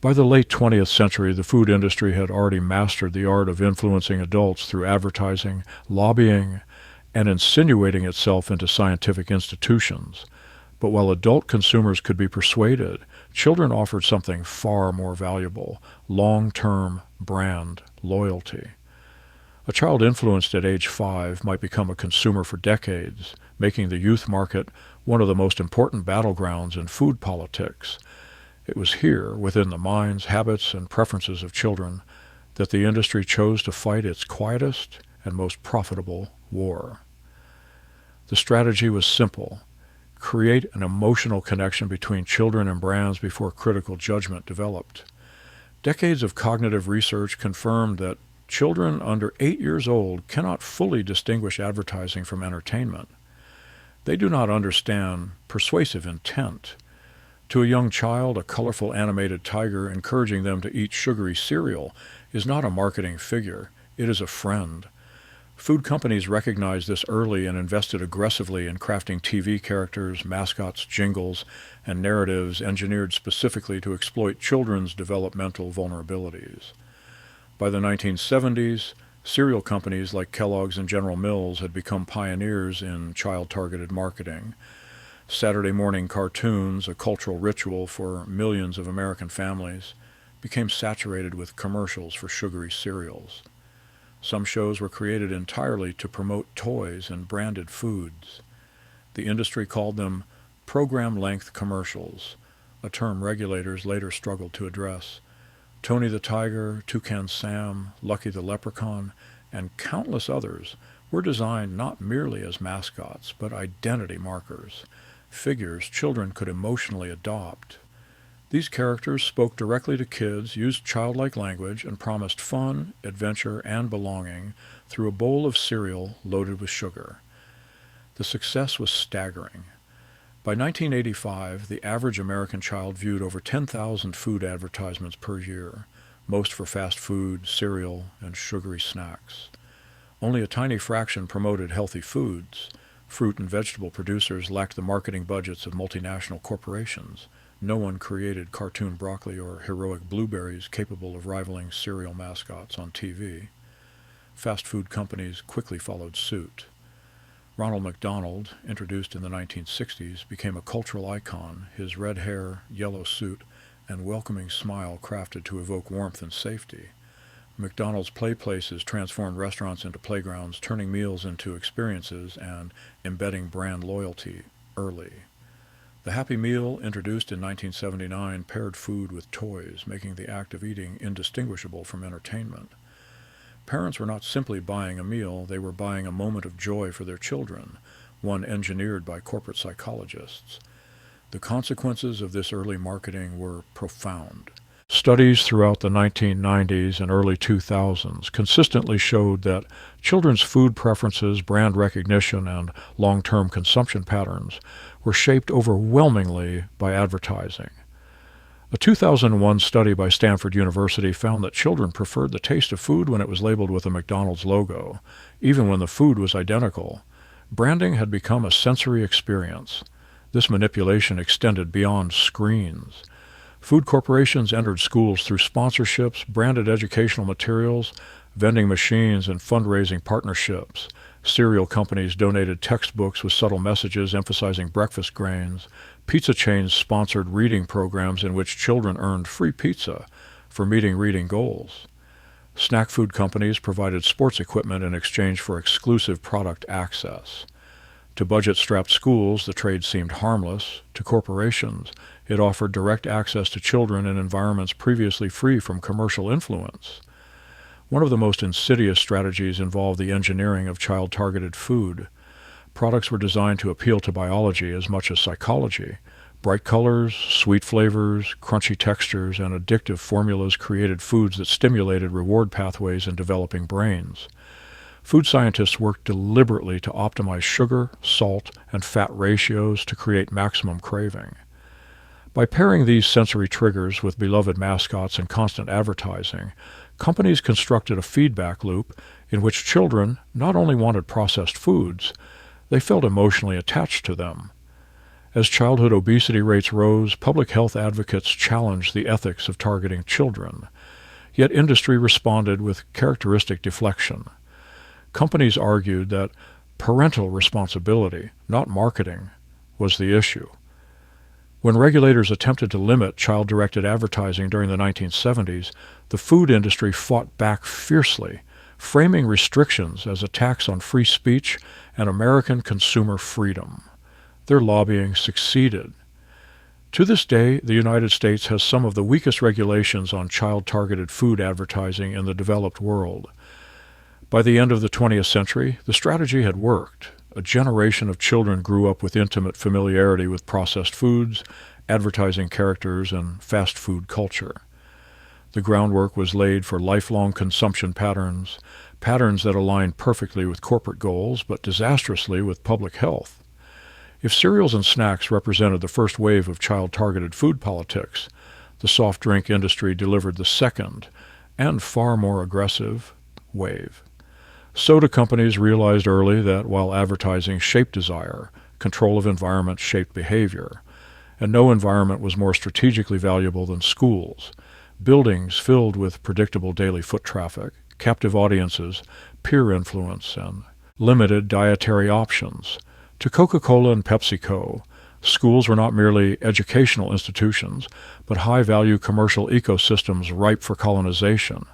By the late 20th century, the food industry had already mastered the art of influencing adults through advertising, lobbying, and insinuating itself into scientific institutions. But while adult consumers could be persuaded, children offered something far more valuable: long-term brand loyalty. A child influenced at age 5 might become a consumer for decades, making the youth market one of the most important battlegrounds in food politics. It was here, within the minds, habits, and preferences of children, that the industry chose to fight its quietest and most profitable war. The strategy was simple: create an emotional connection between children and brands before critical judgment developed. Decades of cognitive research confirmed that children under 8 years old cannot fully distinguish advertising from entertainment. They do not understand persuasive intent. To a young child, a colorful animated tiger encouraging them to eat sugary cereal is not a marketing figure, it is a friend. Food companies recognized this early and invested aggressively in crafting TV characters, mascots, jingles, and narratives engineered specifically to exploit children's developmental vulnerabilities. By the 1970s, cereal companies like Kellogg's and General Mills had become pioneers in child-targeted marketing. Saturday morning cartoons, a cultural ritual for millions of American families, became saturated with commercials for sugary cereals. Some shows were created entirely to promote toys and branded foods. The industry called them program-length commercials, a term regulators later struggled to address. Tony the Tiger, Toucan Sam, Lucky the Leprechaun, and countless others were designed not merely as mascots, but identity markers, figures children could emotionally adopt. These characters spoke directly to kids, used childlike language, and promised fun, adventure, and belonging through a bowl of cereal loaded with sugar. The success was staggering. By 1985, the average American child viewed over 10,000 food advertisements per year, most for fast food, cereal, and sugary snacks. Only a tiny fraction promoted healthy foods. Fruit and vegetable producers lacked the marketing budgets of multinational corporations. No one created cartoon broccoli or heroic blueberries capable of rivaling cereal mascots on TV. Fast food companies quickly followed suit. Ronald McDonald, introduced in the 1960s, became a cultural icon, his red hair, yellow suit, and welcoming smile crafted to evoke warmth and safety. McDonald's play places transformed restaurants into playgrounds, turning meals into experiences and embedding brand loyalty early. The Happy Meal, introduced in 1979, paired food with toys, making the act of eating indistinguishable from entertainment. Parents were not simply buying a meal, they were buying a moment of joy for their children, one engineered by corporate psychologists. The consequences of this early marketing were profound. Studies throughout the 1990s and early 2000s consistently showed that children's food preferences, brand recognition, and long-term consumption patterns were shaped overwhelmingly by advertising. A 2001 study by Stanford University found that children preferred the taste of food when it was labeled with a McDonald's logo, even when the food was identical. Branding had become a sensory experience. This manipulation extended beyond screens. Food corporations entered schools through sponsorships, branded educational materials, vending machines, and fundraising partnerships. Cereal companies donated textbooks with subtle messages emphasizing breakfast grains. Pizza chains sponsored reading programs in which children earned free pizza for meeting reading goals. Snack food companies provided sports equipment in exchange for exclusive product access. To budget-strapped schools, the trade seemed harmless. To corporations, it offered direct access to children in environments previously free from commercial influence. One of the most insidious strategies involved the engineering of child-targeted food. Products were designed to appeal to biology as much as psychology. Bright colors, sweet flavors, crunchy textures, and addictive formulas created foods that stimulated reward pathways in developing brains. Food scientists worked deliberately to optimize sugar, salt, and fat ratios to create maximum craving. By pairing these sensory triggers with beloved mascots and constant advertising, companies constructed a feedback loop in which children not only wanted processed foods, they felt emotionally attached to them. As childhood obesity rates rose, public health advocates challenged the ethics of targeting children. Yet industry responded with characteristic deflection. Companies argued that parental responsibility, not marketing, was the issue. When regulators attempted to limit child-directed advertising during the 1970s, the food industry fought back fiercely, framing restrictions as attacks on free speech and American consumer freedom. Their lobbying succeeded. To this day, the United States has some of the weakest regulations on child-targeted food advertising in the developed world. By the end of the 20th century, the strategy had worked. A generation of children grew up with intimate familiarity with processed foods, advertising characters, and fast food culture. The groundwork was laid for lifelong consumption patterns that aligned perfectly with corporate goals, but disastrously with public health. If cereals and snacks represented the first wave of child-targeted food politics, the soft drink industry delivered the second, and far more aggressive, wave. Soda companies realized early that while advertising shaped desire, control of environment shaped behavior, and no environment was more strategically valuable than schools, buildings filled with predictable daily foot traffic, captive audiences, peer influence, and limited dietary options. To Coca-Cola and PepsiCo, schools were not merely educational institutions, but high-value commercial ecosystems ripe for colonization.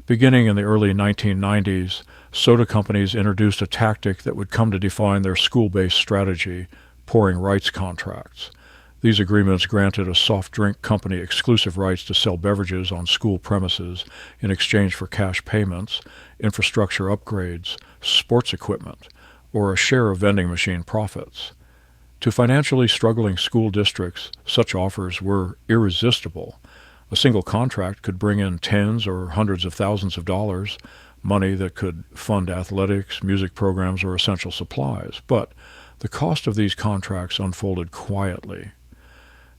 Beginning in the early 1990s, soda companies introduced a tactic that would come to define their school-based strategy, pouring rights contracts. These agreements granted a soft drink company exclusive rights to sell beverages on school premises in exchange for cash payments, infrastructure upgrades, sports equipment, or a share of vending machine profits. To financially struggling school districts, such offers were irresistible. A single contract could bring in tens or hundreds of thousands of dollars, money that could fund athletics, music programs, or essential supplies. But the cost of these contracts unfolded quietly.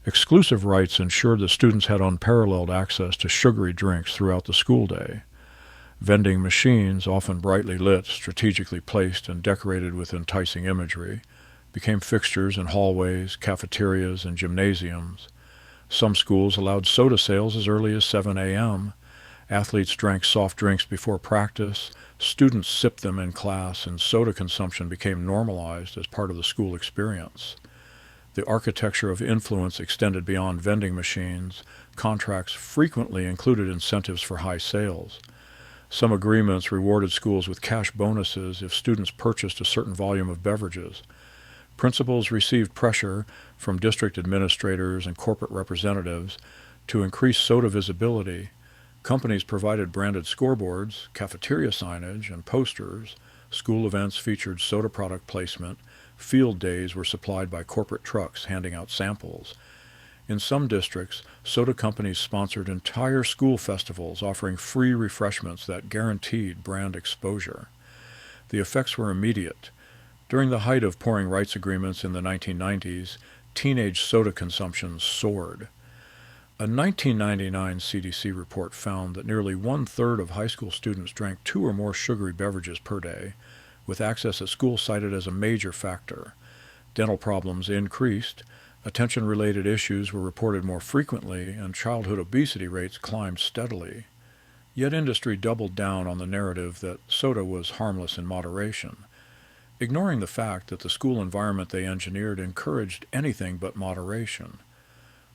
Exclusive rights ensured that students had unparalleled access to sugary drinks throughout the school day. Vending machines, often brightly lit, strategically placed, and decorated with enticing imagery, became fixtures in hallways, cafeterias, and gymnasiums. Some schools allowed soda sales as early as 7 a.m. Athletes drank soft drinks before practice, students sipped them in class, and soda consumption became normalized as part of the school experience. The architecture of influence extended beyond vending machines. Contracts frequently included incentives for high sales. Some agreements rewarded schools with cash bonuses if students purchased a certain volume of beverages. Principals received pressure from district administrators and corporate representatives to increase soda visibility. Companies provided branded scoreboards, cafeteria signage, and posters. School events featured soda product placement. Field days were supplied by corporate trucks handing out samples. In some districts, soda companies sponsored entire school festivals offering free refreshments that guaranteed brand exposure. The effects were immediate. During the height of pouring rights agreements in the 1990s, teenage soda consumption soared. A 1999 CDC report found that nearly one-third of high school students drank 2 or more sugary beverages per day, with access at school cited as a major factor. Dental problems increased, attention-related issues were reported more frequently, and childhood obesity rates climbed steadily. Yet industry doubled down on the narrative that soda was harmless in moderation, ignoring the fact that the school environment they engineered encouraged anything but moderation.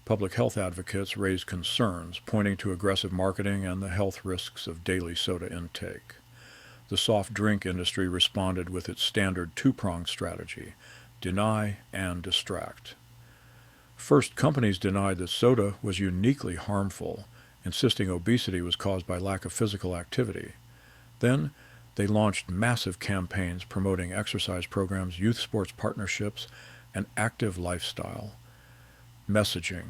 Public health advocates raised concerns, pointing to aggressive marketing and the health risks of daily soda intake. The soft drink industry responded with its standard two-pronged strategy: deny and distract. First, companies denied that soda was uniquely harmful, insisting obesity was caused by lack of physical activity. Then, they launched massive campaigns promoting exercise programs, youth sports partnerships, and active lifestyle. Messaging,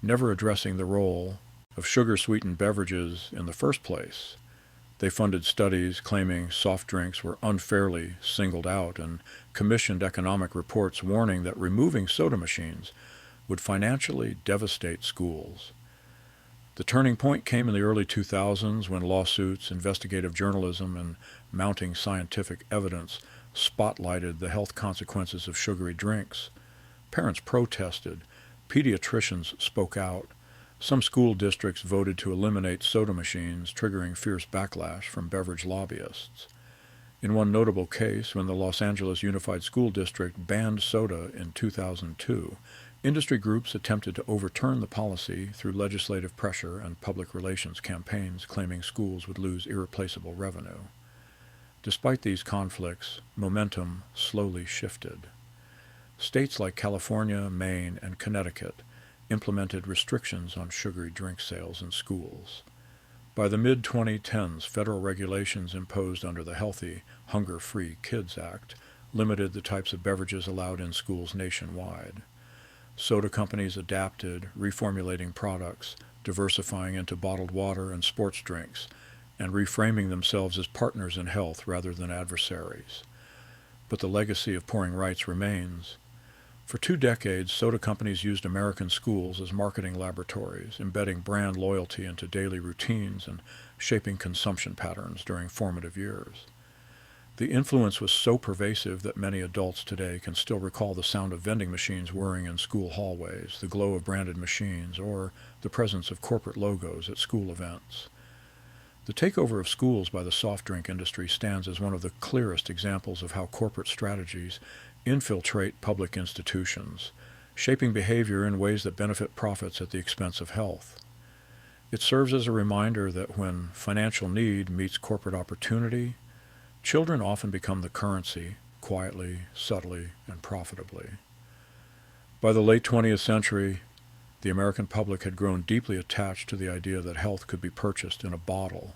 never addressing the role of sugar-sweetened beverages in the first place. They funded studies claiming soft drinks were unfairly singled out and commissioned economic reports warning that removing soda machines would financially devastate schools. The turning point came in the early 2000s when lawsuits, investigative journalism, and mounting scientific evidence spotlighted the health consequences of sugary drinks. Parents protested. Pediatricians spoke out. Some school districts voted to eliminate soda machines, triggering fierce backlash from beverage lobbyists. In one notable case, when the Los Angeles Unified School District banned soda in 2002, industry groups attempted to overturn the policy through legislative pressure and public relations campaigns claiming schools would lose irreplaceable revenue. Despite these conflicts, momentum slowly shifted. States like California, Maine, and Connecticut implemented restrictions on sugary drink sales in schools. By the mid-2010s, federal regulations imposed under the Healthy, Hunger-Free Kids Act limited the types of beverages allowed in schools nationwide. Soda companies adapted, reformulating products, diversifying into bottled water and sports drinks, and reframing themselves as partners in health rather than adversaries. But the legacy of pouring rights remains. For 2 decades, soda companies used American schools as marketing laboratories, embedding brand loyalty into daily routines and shaping consumption patterns during formative years. The influence was so pervasive that many adults today can still recall the sound of vending machines whirring in school hallways, the glow of branded machines, or the presence of corporate logos at school events. The takeover of schools by the soft drink industry stands as one of the clearest examples of how corporate strategies infiltrate public institutions, shaping behavior in ways that benefit profits at the expense of health. It serves as a reminder that when financial need meets corporate opportunity, children often become the currency, quietly, subtly, and profitably. By the late 20th century, the American public had grown deeply attached to the idea that health could be purchased in a bottle.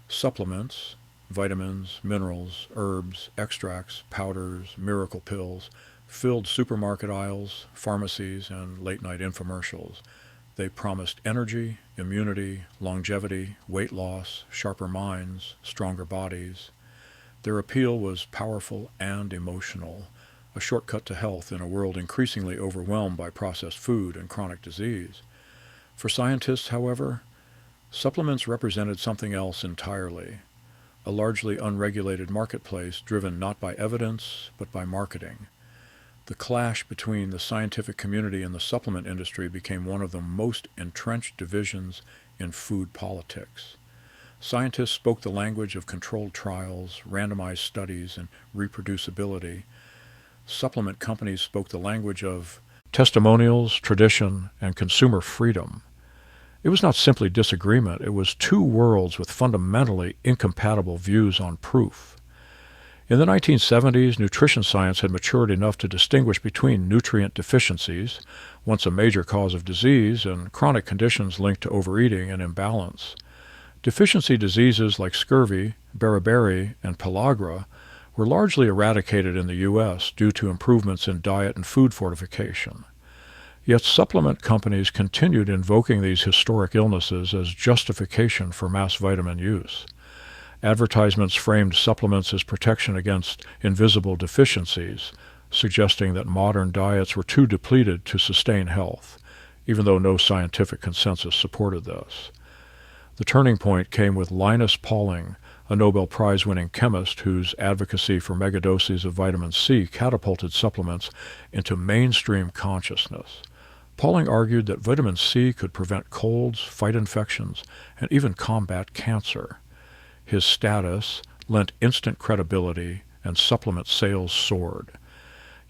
Supplements, vitamins, minerals, herbs, extracts, powders, miracle pills filled supermarket aisles, pharmacies, and late-night infomercials. They promised energy, immunity, longevity, weight loss, sharper minds, stronger bodies. Their appeal was powerful and emotional, a shortcut to health in a world increasingly overwhelmed by processed food and chronic disease. For scientists, however, supplements represented something else entirely. A largely unregulated marketplace driven not by evidence, but by marketing. The clash between the scientific community and the supplement industry became one of the most entrenched divisions in food politics. Scientists spoke the language of controlled trials, randomized studies, and reproducibility. Supplement companies spoke the language of testimonials, tradition, and consumer freedom. It was not simply disagreement, it was 2 worlds with fundamentally incompatible views on proof. In the 1970s, nutrition science had matured enough to distinguish between nutrient deficiencies, once a major cause of disease, and chronic conditions linked to overeating and imbalance. Deficiency diseases like scurvy, beriberi, and pellagra were largely eradicated in the U.S. due to improvements in diet and food fortification. Yet supplement companies continued invoking these historic illnesses as justification for mass vitamin use. Advertisements framed supplements as protection against invisible deficiencies, suggesting that modern diets were too depleted to sustain health, even though no scientific consensus supported this. The turning point came with Linus Pauling, a Nobel Prize-winning chemist whose advocacy for megadoses of vitamin C catapulted supplements into mainstream consciousness. Pauling argued that vitamin C could prevent colds, fight infections, and even combat cancer. His status lent instant credibility, and supplement sales soared.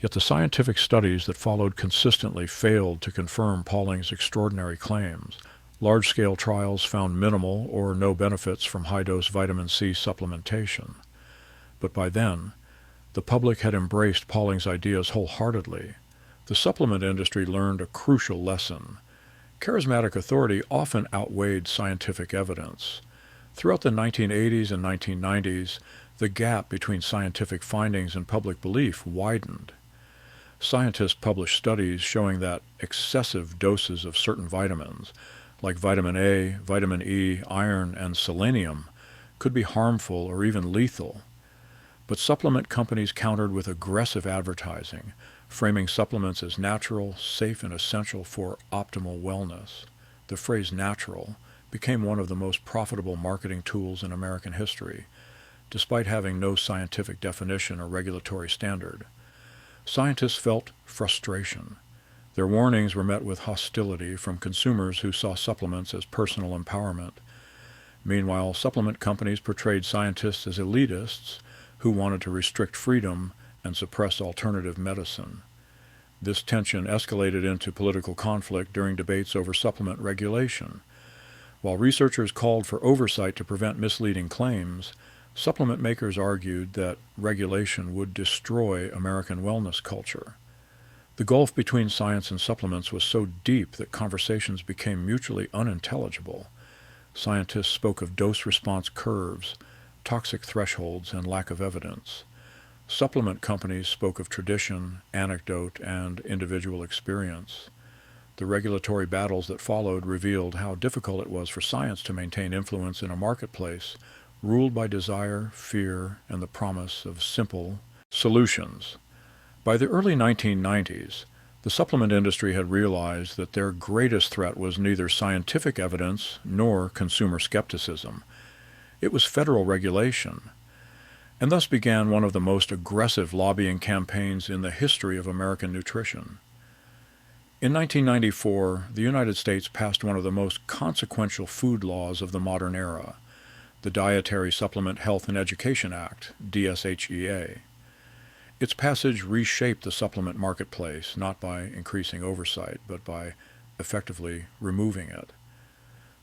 Yet the scientific studies that followed consistently failed to confirm Pauling's extraordinary claims. Large-scale trials found minimal or no benefits from high-dose vitamin C supplementation. But by then, the public had embraced Pauling's ideas wholeheartedly. The supplement industry learned a crucial lesson. Charismatic authority often outweighed scientific evidence. Throughout the 1980s and 1990s, the gap between scientific findings and public belief widened. Scientists published studies showing that excessive doses of certain vitamins, like vitamin A, vitamin E, iron, and selenium, could be harmful or even lethal. But supplement companies countered with aggressive advertising, framing supplements as natural, safe, and essential for optimal wellness. The phrase natural became one of the most profitable marketing tools in American history, despite having no scientific definition or regulatory standard. Scientists felt frustration. Their warnings were met with hostility from consumers who saw supplements as personal empowerment. Meanwhile, supplement companies portrayed scientists as elitists who wanted to restrict freedom and suppress alternative medicine. This tension escalated into political conflict during debates over supplement regulation. While researchers called for oversight to prevent misleading claims, supplement makers argued that regulation would destroy American wellness culture. The gulf between science and supplements was so deep that conversations became mutually unintelligible. Scientists spoke of dose-response curves, toxic thresholds, and lack of evidence. Supplement companies spoke of tradition, anecdote, and individual experience. The regulatory battles that followed revealed how difficult it was for science to maintain influence in a marketplace ruled by desire, fear, and the promise of simple solutions. By the early 1990s, the supplement industry had realized that their greatest threat was neither scientific evidence nor consumer skepticism. It was federal regulation, and thus began one of the most aggressive lobbying campaigns in the history of American nutrition. In 1994, the United States passed one of the most consequential food laws of the modern era, the Dietary Supplement Health and Education Act, DSHEA. Its passage reshaped the supplement marketplace, not by increasing oversight, but by effectively removing it.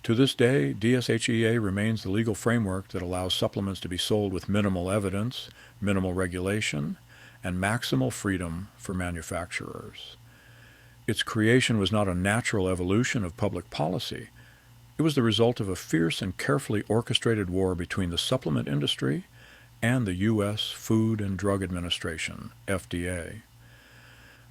To this day, DSHEA remains the legal framework that allows supplements to be sold with minimal evidence, minimal regulation, and maximal freedom for manufacturers. Its creation was not a natural evolution of public policy. It was the result of a fierce and carefully orchestrated war between the supplement industry and the U.S. Food and Drug Administration, FDA.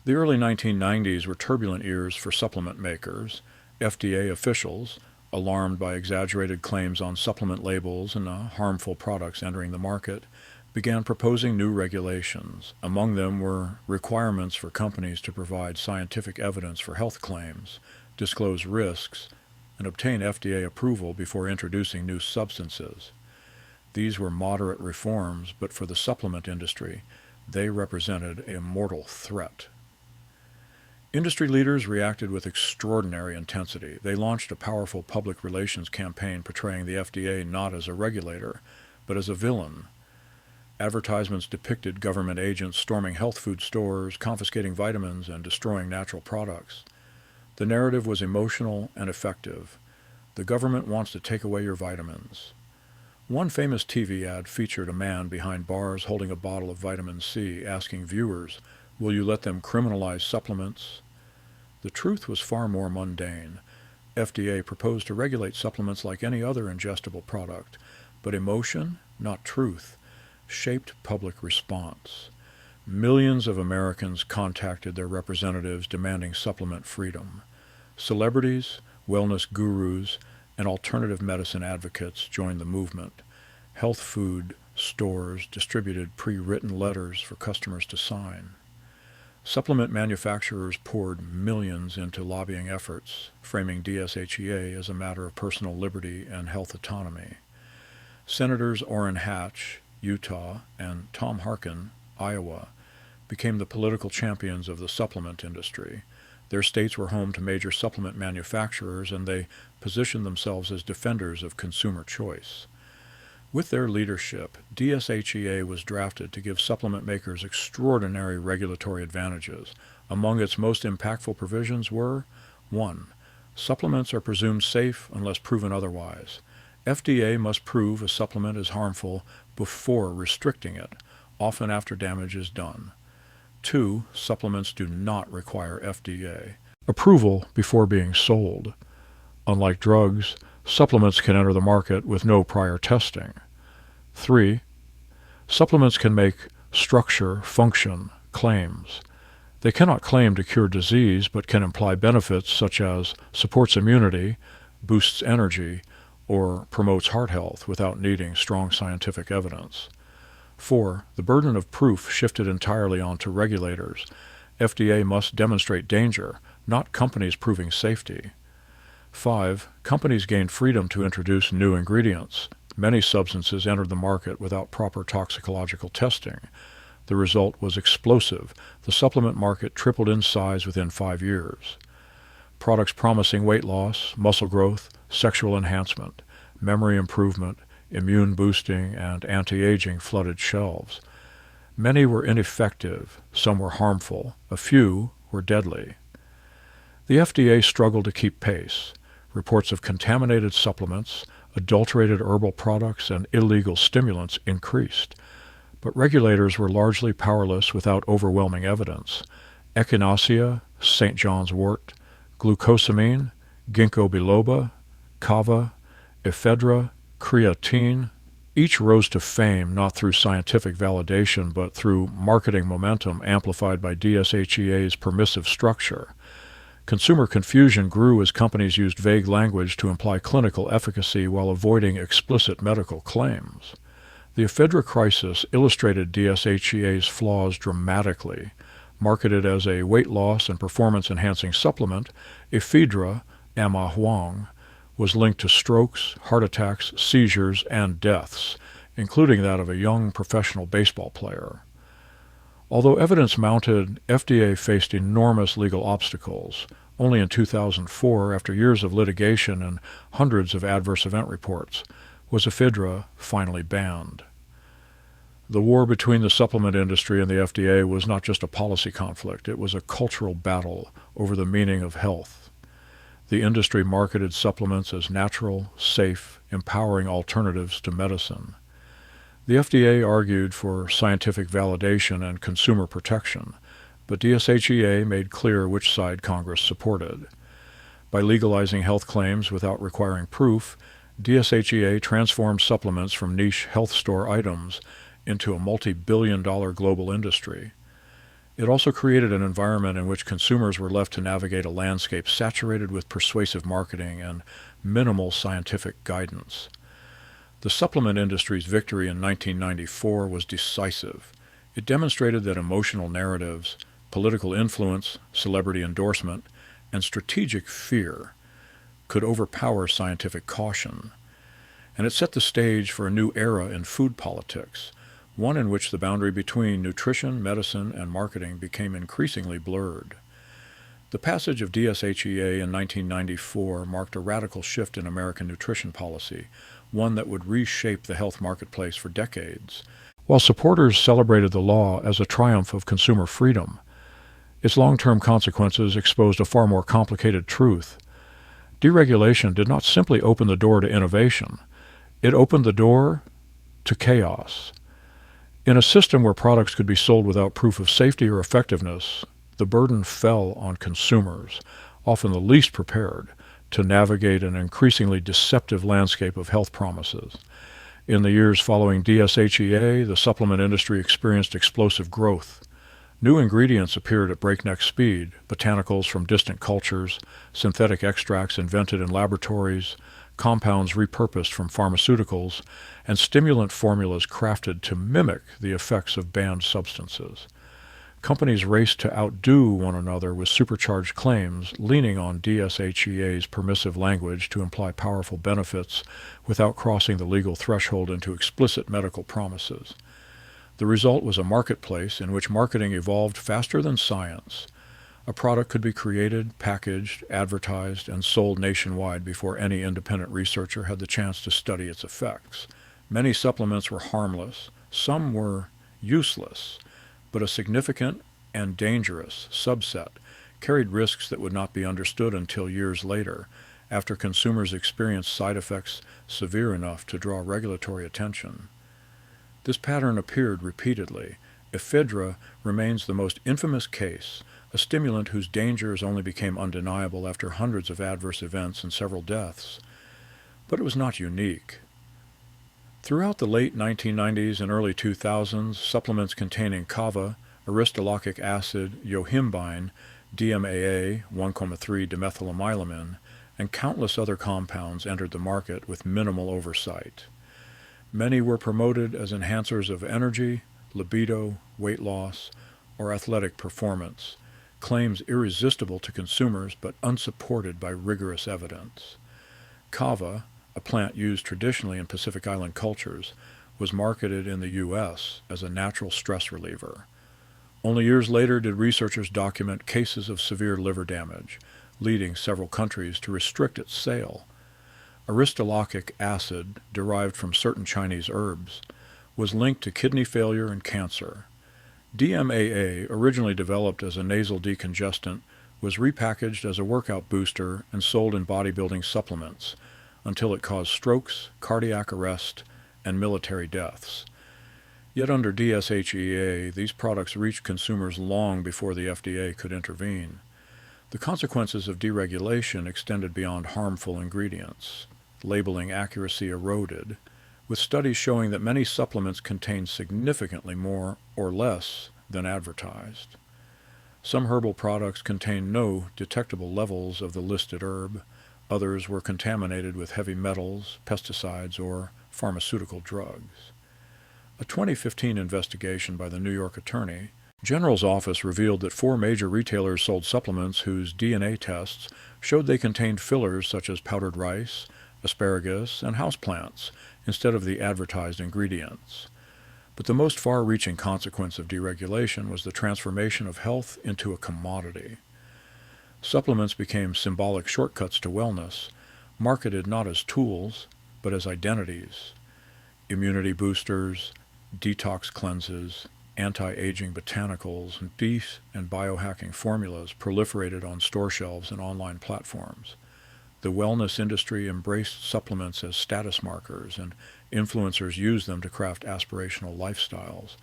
The early 1990s were turbulent years for supplement makers. FDA officials, alarmed by exaggerated claims on supplement labels and harmful products entering the market, began proposing new regulations. Among them were requirements for companies to provide scientific evidence for health claims, disclose risks, and obtain FDA approval before introducing new substances. These were moderate reforms, but for the supplement industry, they represented a mortal threat. Industry leaders reacted with extraordinary intensity. They launched a powerful public relations campaign portraying the FDA not as a regulator, but as a villain. Advertisements depicted government agents storming health food stores, confiscating vitamins, and destroying natural products. The narrative was emotional and effective. The government wants to take away your vitamins. One famous TV ad featured a man behind bars holding a bottle of vitamin C, asking viewers, "Will you let them criminalize supplements?" The truth was far more mundane. FDA proposed to regulate supplements like any other ingestible product, but emotion, not truth, shaped public response. Millions of Americans contacted their representatives demanding supplement freedom. Celebrities, wellness gurus, and alternative medicine advocates joined the movement. Health food stores distributed pre-written letters for customers to sign. Supplement manufacturers poured millions into lobbying efforts, framing DSHEA as a matter of personal liberty and health autonomy. Senators Orrin Hatch, Utah, and Tom Harkin, Iowa, became the political champions of the supplement industry. Their states were home to major supplement manufacturers, and they positioned themselves as defenders of consumer choice. With their leadership, DSHEA was drafted to give supplement makers extraordinary regulatory advantages. Among its most impactful provisions were: 1. Supplements are presumed safe unless proven otherwise. FDA must prove a supplement is harmful before restricting it, often after damage is done. 2. Supplements do not require FDA approval before being sold. Unlike drugs, supplements can enter the market with no prior testing. 3. Supplements can make structure, function claims. They cannot claim to cure disease, but can imply benefits such as supports immunity, boosts energy, or promotes heart health without needing strong scientific evidence. 4. The burden of proof shifted entirely onto regulators. FDA must demonstrate danger, not companies proving safety. 5. Companies gained freedom to introduce new ingredients. Many substances entered the market without proper toxicological testing. The result was explosive. The supplement market tripled in size within 5 years. Products promising weight loss, muscle growth, sexual enhancement, memory improvement, immune boosting, and anti-aging flooded shelves. Many were ineffective, some were harmful, a few were deadly. The FDA struggled to keep pace. Reports of contaminated supplements, adulterated herbal products, and illegal stimulants increased. But regulators were largely powerless without overwhelming evidence. Echinacea, St. John's wort, glucosamine, ginkgo biloba, kava, ephedra, creatine, each rose to fame not through scientific validation but through marketing momentum amplified by DSHEA's permissive structure. Consumer confusion grew as companies used vague language to imply clinical efficacy while avoiding explicit medical claims. The ephedra crisis illustrated DSHEA's flaws dramatically. Marketed as a weight loss and performance-enhancing supplement, ephedra, Emma Huang, was linked to strokes, heart attacks, seizures, and deaths, including that of a young professional baseball player. Although evidence mounted, FDA faced enormous legal obstacles. Only in 2004, after years of litigation and hundreds of adverse event reports, was ephedra finally banned. The war between the supplement industry and the FDA was not just a policy conflict, it was a cultural battle over the meaning of health. The industry marketed supplements as natural, safe, empowering alternatives to medicine. The FDA argued for scientific validation and consumer protection, but DSHEA made clear which side Congress supported. By legalizing health claims without requiring proof, DSHEA transformed supplements from niche health store items into a multi-billion-dollar global industry. It also created an environment in which consumers were left to navigate a landscape saturated with persuasive marketing and minimal scientific guidance. The supplement industry's victory in 1994 was decisive. It demonstrated that emotional narratives, political influence, celebrity endorsement, and strategic fear could overpower scientific caution. And it set the stage for a new era in food politics, one in which the boundary between nutrition, medicine, and marketing became increasingly blurred. The passage of DSHEA in 1994 marked a radical shift in American nutrition policy, one that would reshape the health marketplace for decades. While supporters celebrated the law as a triumph of consumer freedom, its long-term consequences exposed a far more complicated truth. Deregulation did not simply open the door to innovation. It opened the door to chaos. In a system where products could be sold without proof of safety or effectiveness, the burden fell on consumers, often the least prepared, to navigate an increasingly deceptive landscape of health promises. In the years following DSHEA, the supplement industry experienced explosive growth. New ingredients appeared at breakneck speed, botanicals from distant cultures, synthetic extracts invented in laboratories, compounds repurposed from pharmaceuticals, and stimulant formulas crafted to mimic the effects of banned substances. Companies raced to outdo one another with supercharged claims, leaning on DSHEA's permissive language to imply powerful benefits without crossing the legal threshold into explicit medical promises. The result was a marketplace in which marketing evolved faster than science. A product could be created, packaged, advertised, and sold nationwide before any independent researcher had the chance to study its effects. Many supplements were harmless, some were useless, but a significant and dangerous subset carried risks that would not be understood until years later, after consumers experienced side effects severe enough to draw regulatory attention. This pattern appeared repeatedly. Ephedra remains the most infamous case, a stimulant whose dangers only became undeniable after hundreds of adverse events and several deaths. But it was not unique. Throughout the late 1990s and early 2000s, supplements containing kava, aristolochic acid, yohimbine, DMAA, 1,3-dimethylamylamine, and countless other compounds entered the market with minimal oversight. Many were promoted as enhancers of energy, libido, weight loss, or athletic performance, claims irresistible to consumers but unsupported by rigorous evidence. Kava, a plant used traditionally in Pacific Island cultures, was marketed in the U.S. as a natural stress reliever. Only years later did researchers document cases of severe liver damage, leading several countries to restrict its sale. Aristolochic acid, derived from certain Chinese herbs, was linked to kidney failure and cancer. DMAA, originally developed as a nasal decongestant, was repackaged as a workout booster and sold in bodybuilding supplements until it caused strokes, cardiac arrest, and military deaths. Yet under DSHEA, these products reached consumers long before the FDA could intervene. The consequences of deregulation extended beyond harmful ingredients. Labeling accuracy eroded, with studies showing that many supplements contained significantly more or less than advertised. Some herbal products contained no detectable levels of the listed herb. Others were contaminated with heavy metals, pesticides, or pharmaceutical drugs. A 2015 investigation by the New York Attorney General's office revealed that 4 major retailers sold supplements whose DNA tests showed they contained fillers such as powdered rice, asparagus, and houseplants instead of the advertised ingredients. But the most far-reaching consequence of deregulation was the transformation of health into a commodity. Supplements became symbolic shortcuts to wellness, marketed not as tools, but as identities. Immunity boosters, detox cleanses, anti-aging botanicals, and beef and biohacking formulas proliferated on store shelves and online platforms. The wellness industry embraced supplements as status markers, and influencers used them to craft aspirational lifestyles.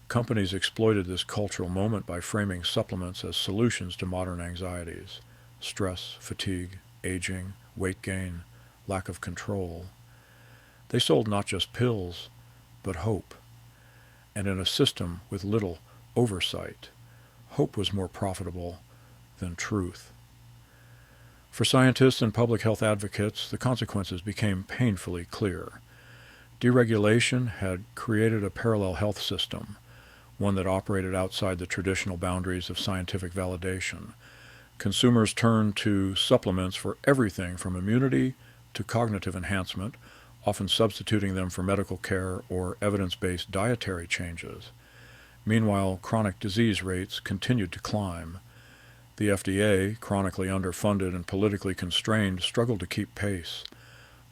Companies exploited this cultural moment by framing supplements as solutions to modern anxieties: stress, fatigue, aging, weight gain, lack of control. They sold not just pills, but hope. And in a system with little oversight, hope was more profitable than truth. For scientists and public health advocates, the consequences became painfully clear. Deregulation had created a parallel health system, one that operated outside the traditional boundaries of scientific validation. Consumers turned to supplements for everything from immunity to cognitive enhancement, often substituting them for medical care or evidence-based dietary changes. Meanwhile, chronic disease rates continued to climb. The FDA, chronically underfunded and politically constrained, struggled to keep pace.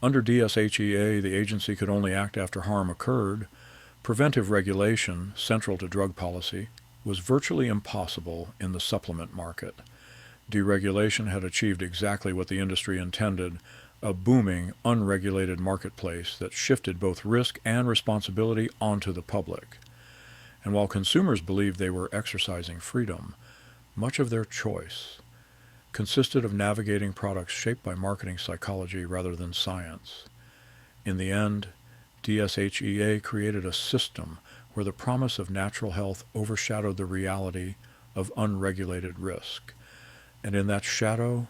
Under DSHEA, the agency could only act after harm occurred. Preventive regulation, central to drug policy, was virtually impossible in the supplement market. Deregulation had achieved exactly what the industry intended: a booming, unregulated marketplace that shifted both risk and responsibility onto the public. And while consumers believed they were exercising freedom, much of their choice consisted of navigating products shaped by marketing psychology rather than science. In the end, DSHEA created a system where the promise of natural health overshadowed the reality of unregulated risk. And in that shadow,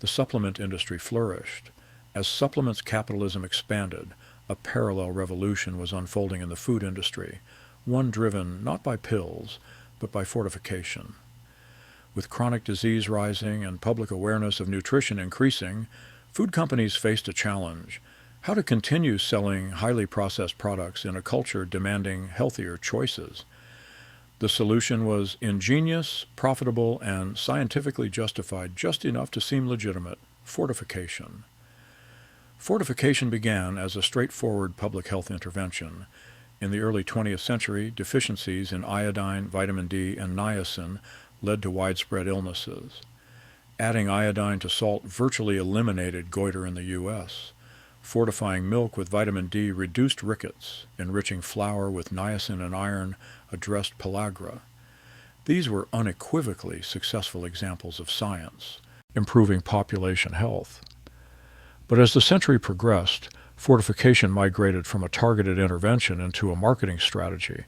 the supplement industry flourished. As supplements capitalism expanded, a parallel revolution was unfolding in the food industry, one driven not by pills, but by fortification. With chronic disease rising and public awareness of nutrition increasing, food companies faced a challenge: how to continue selling highly processed products in a culture demanding healthier choices. The solution was ingenious, profitable, and scientifically justified just enough to seem legitimate: fortification. Fortification began as a straightforward public health intervention. In the early 20th century, deficiencies in iodine, vitamin D, and niacin led to widespread illnesses. Adding iodine to salt virtually eliminated goiter in the U.S. Fortifying milk with vitamin D reduced rickets. Enriching flour with niacin and iron addressed pellagra. These were unequivocally successful examples of science, improving population health. But as the century progressed, fortification migrated from a targeted intervention into a marketing strategy.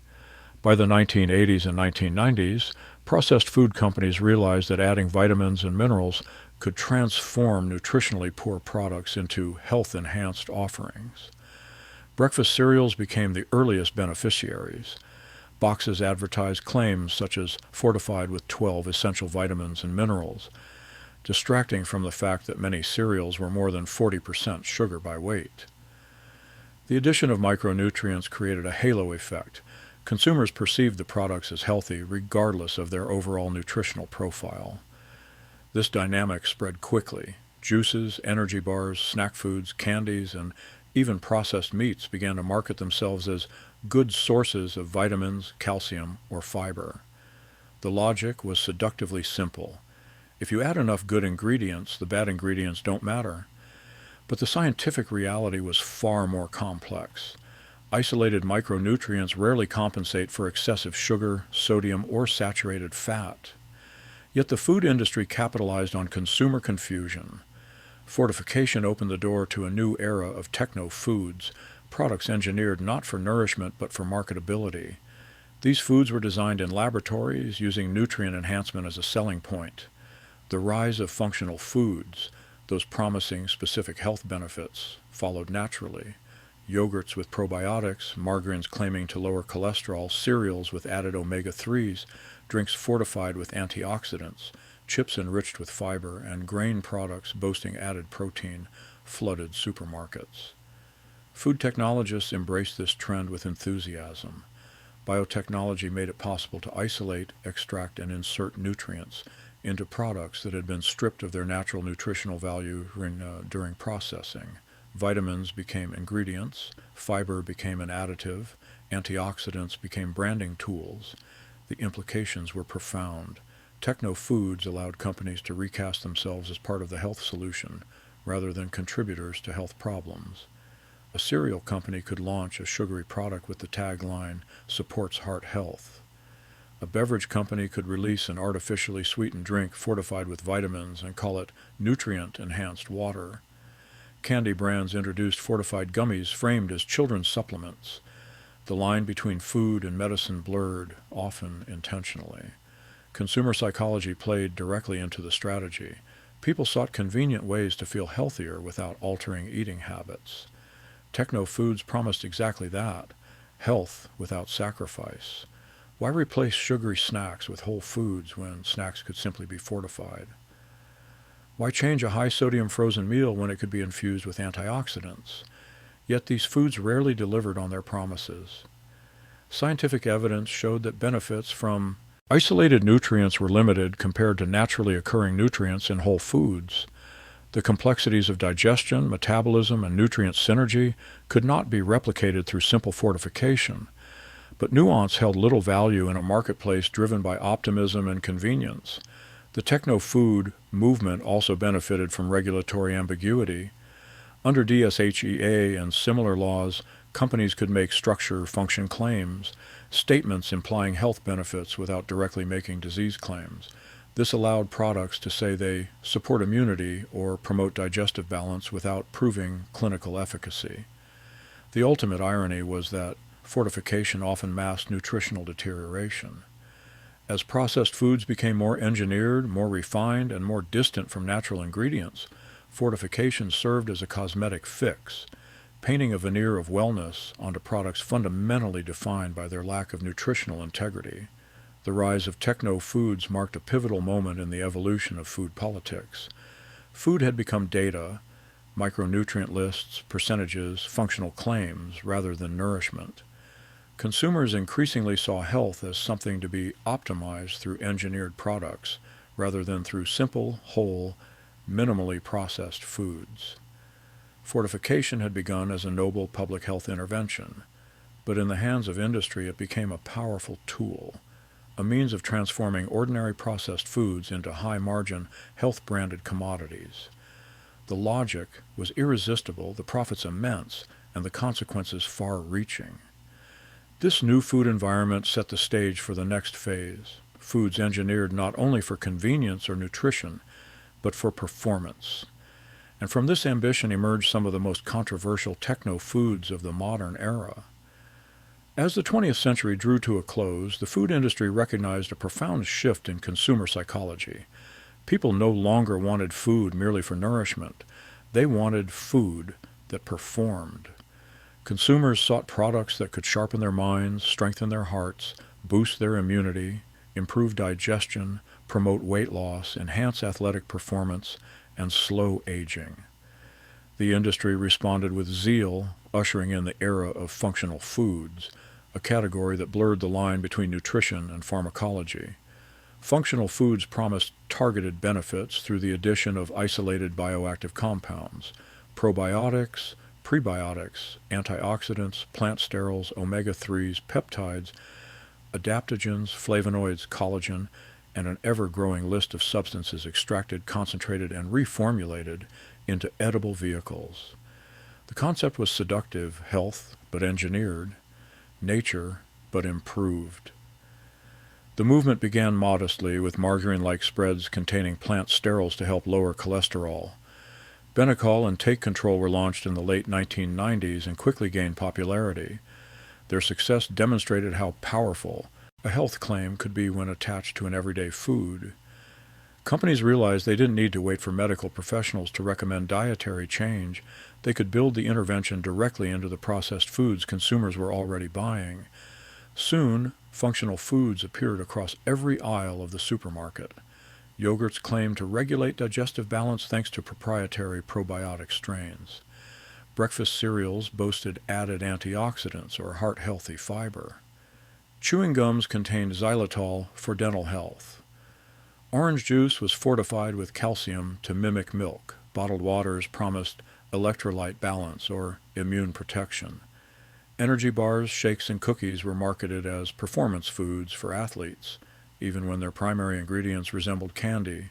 By the 1980s and 1990s, processed food companies realized that adding vitamins and minerals could transform nutritionally poor products into health-enhanced offerings. Breakfast cereals became the earliest beneficiaries. Boxes advertised claims such as fortified with 12 essential vitamins and minerals, distracting from the fact that many cereals were more than 40% sugar by weight. The addition of micronutrients created a halo effect. Consumers perceived the products as healthy regardless of their overall nutritional profile. This dynamic spread quickly. Juices, energy bars, snack foods, candies, and even processed meats began to market themselves as good sources of vitamins, calcium, or fiber. The logic was seductively simple. If you add enough good ingredients, the bad ingredients don't matter. But the scientific reality was far more complex. Isolated micronutrients rarely compensate for excessive sugar, sodium, or saturated fat. Yet the food industry capitalized on consumer confusion. Fortification opened the door to a new era of techno-foods, products engineered not for nourishment but for marketability. These foods were designed in laboratories using nutrient enhancement as a selling point. The rise of functional foods, those promising specific health benefits, followed naturally. Yogurts with probiotics, margarines claiming to lower cholesterol, cereals with added omega-3s, drinks fortified with antioxidants, chips enriched with fiber, and grain products boasting added protein flooded supermarkets. Food technologists embraced this trend with enthusiasm. Biotechnology made it possible to isolate, extract, and insert nutrients into products that had been stripped of their natural nutritional value during processing. Vitamins became ingredients, fiber became an additive, antioxidants became branding tools. The implications were profound. Techno-foods allowed companies to recast themselves as part of the health solution rather than contributors to health problems. A cereal company could launch a sugary product with the tagline, "Supports heart health." A beverage company could release an artificially sweetened drink fortified with vitamins and call it nutrient-enhanced water. Candy brands introduced fortified gummies framed as children's supplements. The line between food and medicine blurred, often intentionally. Consumer psychology played directly into the strategy. People sought convenient ways to feel healthier without altering eating habits. Techno-foods promised exactly that, health without sacrifice. Why replace sugary snacks with whole foods when snacks could simply be fortified? Why change a high-sodium frozen meal when it could be infused with antioxidants? Yet these foods rarely delivered on their promises. Scientific evidence showed that benefits from isolated nutrients were limited compared to naturally occurring nutrients in whole foods. The complexities of digestion, metabolism, and nutrient synergy could not be replicated through simple fortification. But nuance held little value in a marketplace driven by optimism and convenience. The techno-food movement also benefited from regulatory ambiguity. Under DSHEA and similar laws, companies could make structure-function claims, statements implying health benefits without directly making disease claims. This allowed products to say they support immunity or promote digestive balance without proving clinical efficacy. The ultimate irony was that fortification often masked nutritional deterioration. As processed foods became more engineered, more refined, and more distant from natural ingredients, fortification served as a cosmetic fix, painting a veneer of wellness onto products fundamentally defined by their lack of nutritional integrity. The rise of techno-foods marked a pivotal moment in the evolution of food politics. Food had become data, micronutrient lists, percentages, functional claims, rather than nourishment. Consumers increasingly saw health as something to be optimized through engineered products, rather than through simple, whole, minimally processed foods. Fortification had begun as a noble public health intervention, but in the hands of industry it became a powerful tool, a means of transforming ordinary processed foods into high-margin, health-branded commodities. The logic was irresistible, the profits immense, and the consequences far-reaching. This new food environment set the stage for the next phase, foods engineered not only for convenience or nutrition, but for performance. And from this ambition emerged some of the most controversial techno-foods of the modern era. As the 20th century drew to a close, the food industry recognized a profound shift in consumer psychology. People no longer wanted food merely for nourishment. They wanted food that performed. Consumers sought products that could sharpen their minds, strengthen their hearts, boost their immunity, improve digestion, promote weight loss, enhance athletic performance, and slow aging. The industry responded with zeal, ushering in the era of functional foods, a category that blurred the line between nutrition and pharmacology. Functional foods promised targeted benefits through the addition of isolated bioactive compounds, probiotics, prebiotics, antioxidants, plant sterols, omega-3s, peptides, adaptogens, flavonoids, collagen, and an ever-growing list of substances extracted, concentrated, and reformulated into edible vehicles. The concept was seductive, health, but engineered, nature, but improved. The movement began modestly with margarine-like spreads containing plant sterols to help lower cholesterol. Benecol and Take Control were launched in the late 1990s and quickly gained popularity. Their success demonstrated how powerful a health claim could be when attached to an everyday food. Companies realized they didn't need to wait for medical professionals to recommend dietary change. They could build the intervention directly into the processed foods consumers were already buying. Soon, functional foods appeared across every aisle of the supermarket. Yogurts claimed to regulate digestive balance thanks to proprietary probiotic strains. Breakfast cereals boasted added antioxidants or heart-healthy fiber. Chewing gums contained xylitol for dental health. Orange juice was fortified with calcium to mimic milk. Bottled waters promised electrolyte balance or immune protection. Energy bars, shakes, and cookies were marketed as performance foods for athletes, even when their primary ingredients resembled candy.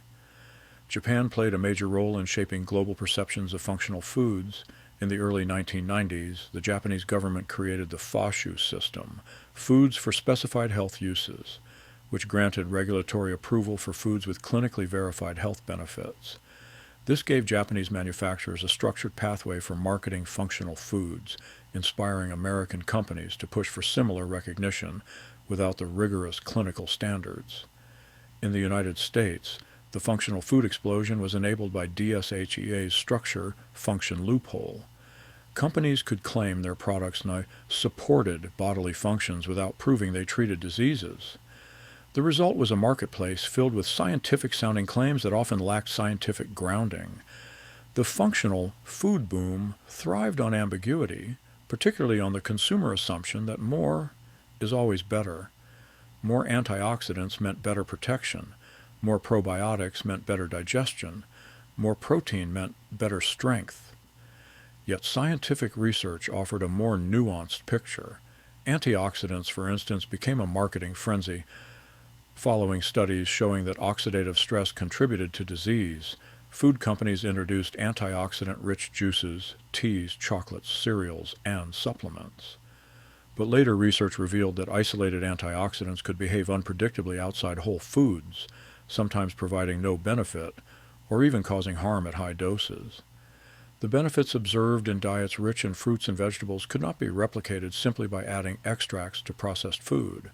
Japan played a major role in shaping global perceptions of functional foods. In the early 1990s, the Japanese government created the FASHU system, Foods for Specified Health Uses, which granted regulatory approval for foods with clinically verified health benefits. This gave Japanese manufacturers a structured pathway for marketing functional foods, inspiring American companies to push for similar recognition without the rigorous clinical standards. In the United States, the functional food explosion was enabled by DSHEA's structure-function loophole. Companies could claim their products now supported bodily functions without proving they treated diseases. The result was a marketplace filled with scientific-sounding claims that often lacked scientific grounding. The functional food boom thrived on ambiguity, particularly on the consumer assumption that more is always better. More antioxidants meant better protection. More probiotics meant better digestion. More protein meant better strength. Yet scientific research offered a more nuanced picture. Antioxidants, for instance, became a marketing frenzy, following studies showing that oxidative stress contributed to disease. Food companies introduced antioxidant-rich juices, teas, chocolates, cereals, and supplements. But later research revealed that isolated antioxidants could behave unpredictably outside whole foods, sometimes providing no benefit, or even causing harm at high doses. The benefits observed in diets rich in fruits and vegetables could not be replicated simply by adding extracts to processed food.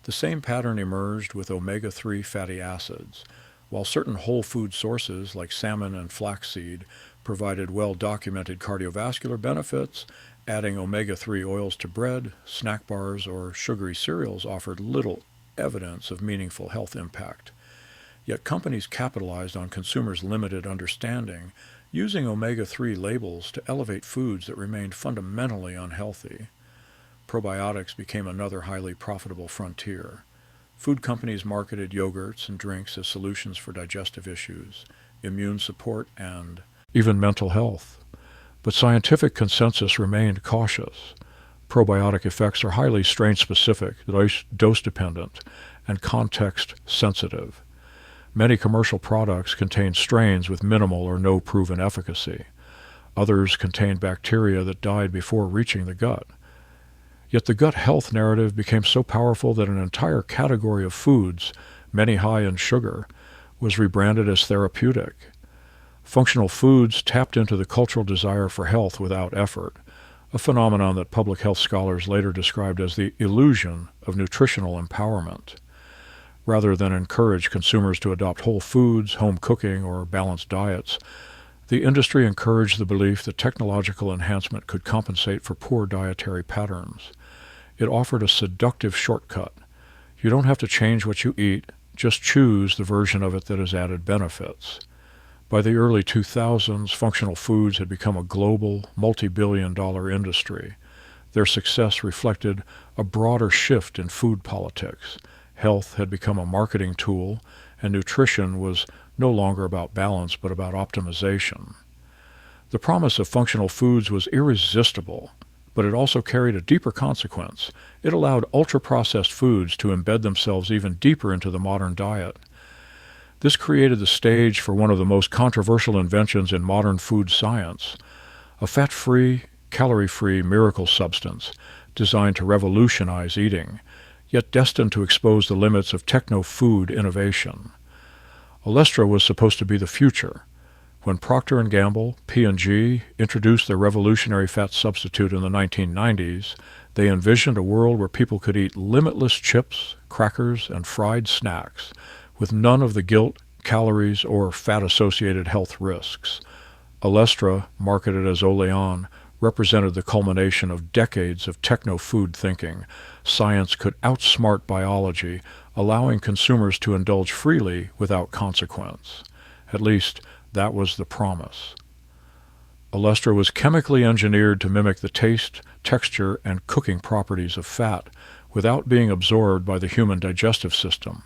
The same pattern emerged with omega-3 fatty acids. While certain whole food sources like salmon and flaxseed provided well-documented cardiovascular benefits, adding omega-3 oils to bread, snack bars, or sugary cereals offered little evidence of meaningful health impact. Yet companies capitalized on consumers' limited understanding, using omega-3 labels to elevate foods that remained fundamentally unhealthy. Probiotics became another highly profitable frontier. Food companies marketed yogurts and drinks as solutions for digestive issues, immune support, and even mental health. But scientific consensus remained cautious. Probiotic effects are highly strain-specific, dose-dependent, and context-sensitive. Many commercial products contain strains with minimal or no proven efficacy. Others contained bacteria that died before reaching the gut. Yet the gut health narrative became so powerful that an entire category of foods, many high in sugar, was rebranded as therapeutic. Functional foods tapped into the cultural desire for health without effort, a phenomenon that public health scholars later described as the illusion of nutritional empowerment. Rather than encourage consumers to adopt whole foods, home cooking, or balanced diets, the industry encouraged the belief that technological enhancement could compensate for poor dietary patterns. It offered a seductive shortcut. You don't have to change what you eat, just choose the version of it that has added benefits. By the early 2000s, functional foods had become a global, multi-billion-dollar industry. Their success reflected a broader shift in food politics. Health had become a marketing tool, and nutrition was no longer about balance but about optimization. The promise of functional foods was irresistible, but it also carried a deeper consequence. It allowed ultra-processed foods to embed themselves even deeper into the modern diet. This created the stage for one of the most controversial inventions in modern food science, a fat-free, calorie-free miracle substance designed to revolutionize eating, yet destined to expose the limits of techno-food innovation. Olestra was supposed to be the future. When Procter & Gamble, P&G, introduced their revolutionary fat substitute in the 1990s, they envisioned a world where people could eat limitless chips, crackers, and fried snacks, with none of the guilt, calories, or fat-associated health risks. Olestra, marketed as Oleon, represented the culmination of decades of techno-food thinking. Science could outsmart biology, allowing consumers to indulge freely without consequence. At least, that was the promise. Olestra was chemically engineered to mimic the taste, texture, and cooking properties of fat without being absorbed by the human digestive system.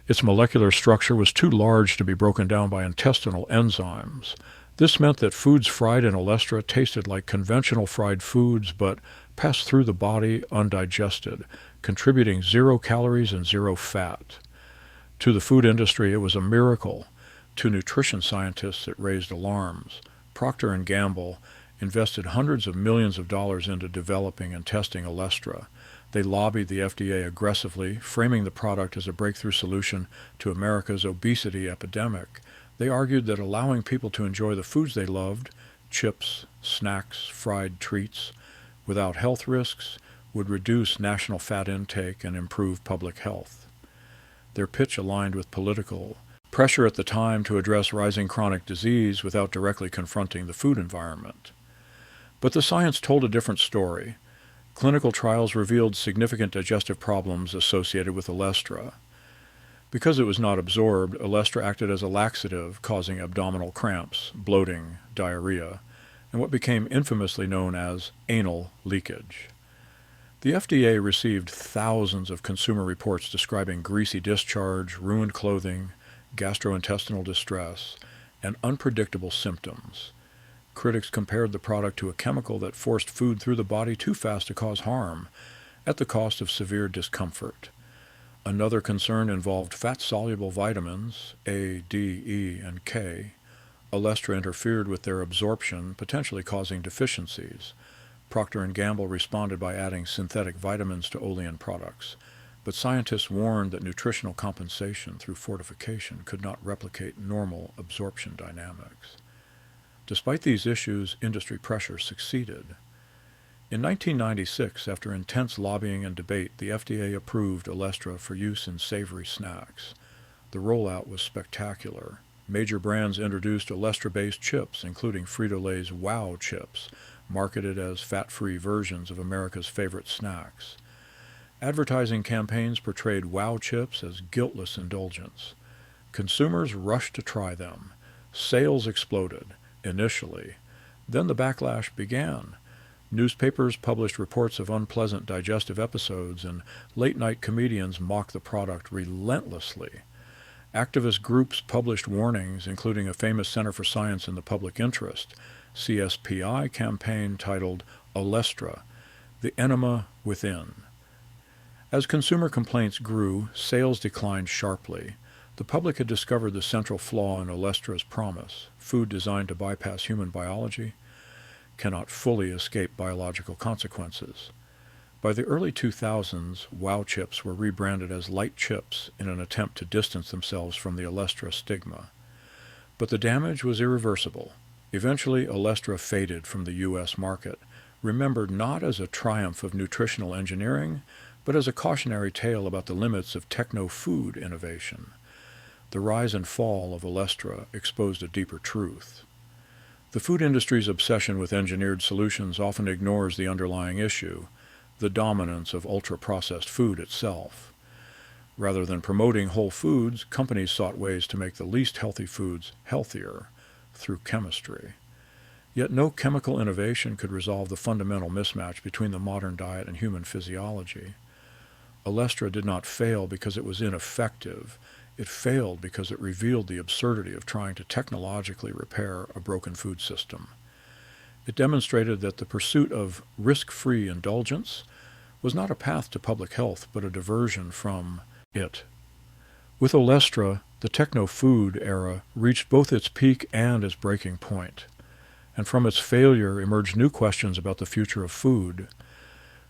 Its molecular structure was too large to be broken down by intestinal enzymes. This meant that foods fried in Olestra tasted like conventional fried foods but passed through the body undigested, contributing 0 calories and 0 fat. To the food industry, it was a miracle. To nutrition scientists, it raised alarms. Procter & Gamble invested hundreds of millions of dollars into developing and testing Olestra. They lobbied the FDA aggressively, framing the product as a breakthrough solution to America's obesity epidemic. They argued that allowing people to enjoy the foods they loved, chips, snacks, fried treats, without health risks, would reduce national fat intake and improve public health. Their pitch aligned with political pressure at the time to address rising chronic disease without directly confronting the food environment. But the science told a different story. Clinical trials revealed significant digestive problems associated with Olestra. Because it was not absorbed, Olestra acted as a laxative, causing abdominal cramps, bloating, diarrhea, and what became infamously known as anal leakage. The FDA received thousands of consumer reports describing greasy discharge, ruined clothing, gastrointestinal distress, and unpredictable symptoms. Critics compared the product to a chemical that forced food through the body too fast to cause harm, at the cost of severe discomfort. Another concern involved fat-soluble vitamins, A, D, E, and K. Olestra interfered with their absorption, potentially causing deficiencies. Procter & Gamble responded by adding synthetic vitamins to Olean products, but scientists warned that nutritional compensation through fortification could not replicate normal absorption dynamics. Despite these issues, industry pressure succeeded. In 1996, after intense lobbying and debate, the FDA approved Olestra for use in savory snacks. The rollout was spectacular. Major brands introduced Olestra-based chips, including Frito-Lay's Wow chips, marketed as fat-free versions of America's favorite snacks. Advertising campaigns portrayed Wow chips as guiltless indulgence. Consumers rushed to try them. Sales exploded, initially. Then the backlash began. Newspapers published reports of unpleasant digestive episodes, and late-night comedians mocked the product relentlessly. Activist groups published warnings, including a famous Center for Science in the Public Interest, CSPI campaign titled Olestra, The Enema Within. As consumer complaints grew, sales declined sharply. The public had discovered the central flaw in Olestra's promise: food designed to bypass human biology cannot fully escape biological consequences. By the early 2000s, Wow chips were rebranded as light chips in an attempt to distance themselves from the Olestra stigma. But the damage was irreversible. Eventually, Olestra faded from the U.S. market, remembered not as a triumph of nutritional engineering, but as a cautionary tale about the limits of techno-food innovation. The rise and fall of Olestra exposed a deeper truth. The food industry's obsession with engineered solutions often ignores the underlying issue, the dominance of ultra-processed food itself. Rather than promoting whole foods, companies sought ways to make the least healthy foods healthier through chemistry. Yet no chemical innovation could resolve the fundamental mismatch between the modern diet and human physiology. Olestra did not fail because it was ineffective. It failed because it revealed the absurdity of trying to technologically repair a broken food system. It demonstrated that the pursuit of risk-free indulgence was not a path to public health, but a diversion from it. With Olestra, the techno-food era reached both its peak and its breaking point. And from its failure emerged new questions about the future of food.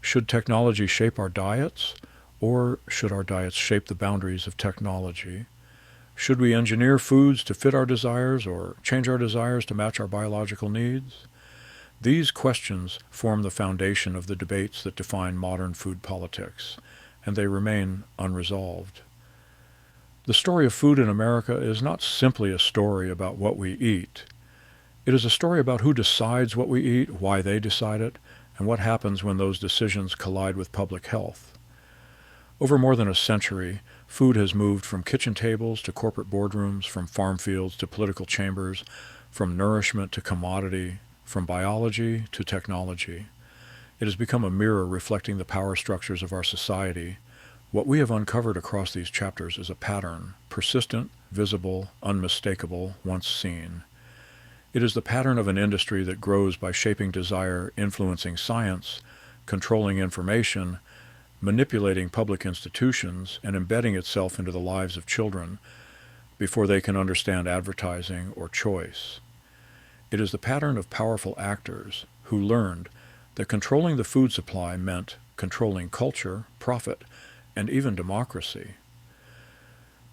Should technology shape our diets, or should our diets shape the boundaries of technology? Should we engineer foods to fit our desires, or change our desires to match our biological needs? These questions form the foundation of the debates that define modern food politics, and they remain unresolved. The story of food in America is not simply a story about what we eat. It is a story about who decides what we eat, why they decide it, and what happens when those decisions collide with public health. Over more than a century, food has moved from kitchen tables to corporate boardrooms, from farm fields to political chambers, from nourishment to commodity, from biology to technology. It has become a mirror reflecting the power structures of our society. What we have uncovered across these chapters is a pattern, persistent, visible, unmistakable, once seen. It is the pattern of an industry that grows by shaping desire, influencing science, controlling information, manipulating public institutions, and embedding itself into the lives of children before they can understand advertising or choice. It is the pattern of powerful actors who learned that controlling the food supply meant controlling culture, profit, and even democracy.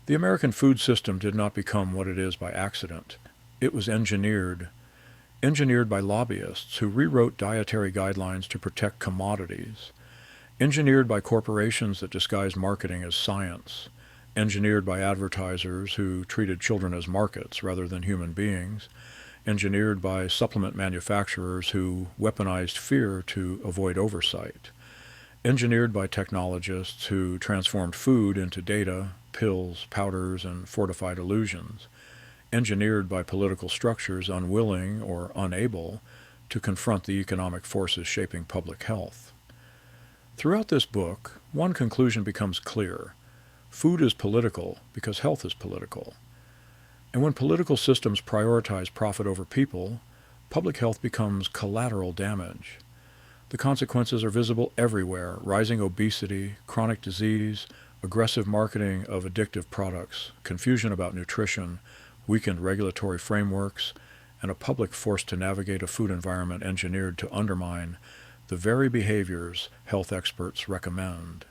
The American food system did not become what it is by accident. It was engineered by lobbyists who rewrote dietary guidelines to protect commodities, engineered by corporations that disguised marketing as science, engineered by advertisers who treated children as markets rather than human beings, engineered by supplement manufacturers who weaponized fear to avoid oversight, engineered by technologists who transformed food into data, pills, powders, and fortified illusions, engineered by political structures unwilling or unable to confront the economic forces shaping public health. Throughout this book, one conclusion becomes clear. Food is political because health is political. And when political systems prioritize profit over people, public health becomes collateral damage. The consequences are visible everywhere: rising obesity, chronic disease, aggressive marketing of addictive products, confusion about nutrition, weakened regulatory frameworks, and a public forced to navigate a food environment engineered to undermine the very behaviors health experts recommend.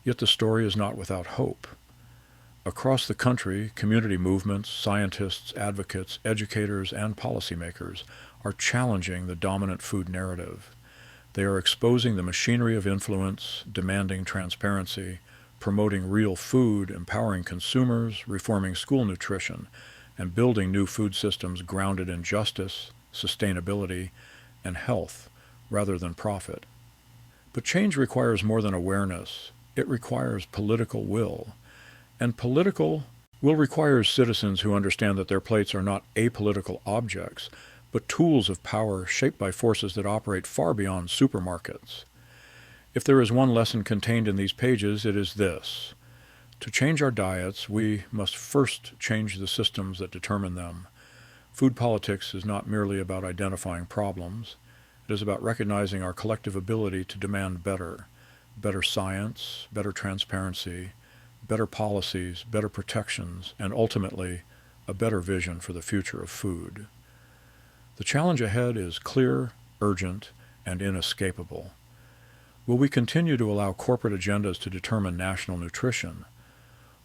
Yet the story is not without hope. Across the country, community movements, scientists, advocates, educators, and policymakers are challenging the dominant food narrative. They are exposing the machinery of influence, demanding transparency, promoting real food, empowering consumers, reforming school nutrition, and building new food systems grounded in justice, sustainability, and health rather than profit. But change requires more than awareness. It requires political will. And political will requires citizens who understand that their plates are not apolitical objects, but tools of power shaped by forces that operate far beyond supermarkets. If there is one lesson contained in these pages, it is this: to change our diets, we must first change the systems that determine them. Food politics is not merely about identifying problems. It is about recognizing our collective ability to demand better science, better transparency, better policies, better protections, and ultimately, a better vision for the future of food. The challenge ahead is clear, urgent, and inescapable. Will we continue to allow corporate agendas to determine national nutrition?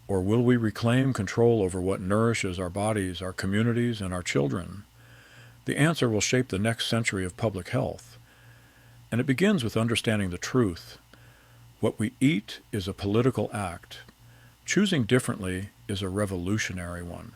Or will we reclaim control over what nourishes our bodies, our communities, and our children? The answer will shape the next century of public health. And it begins with understanding the truth. What we eat is a political act. Choosing differently is a revolutionary one.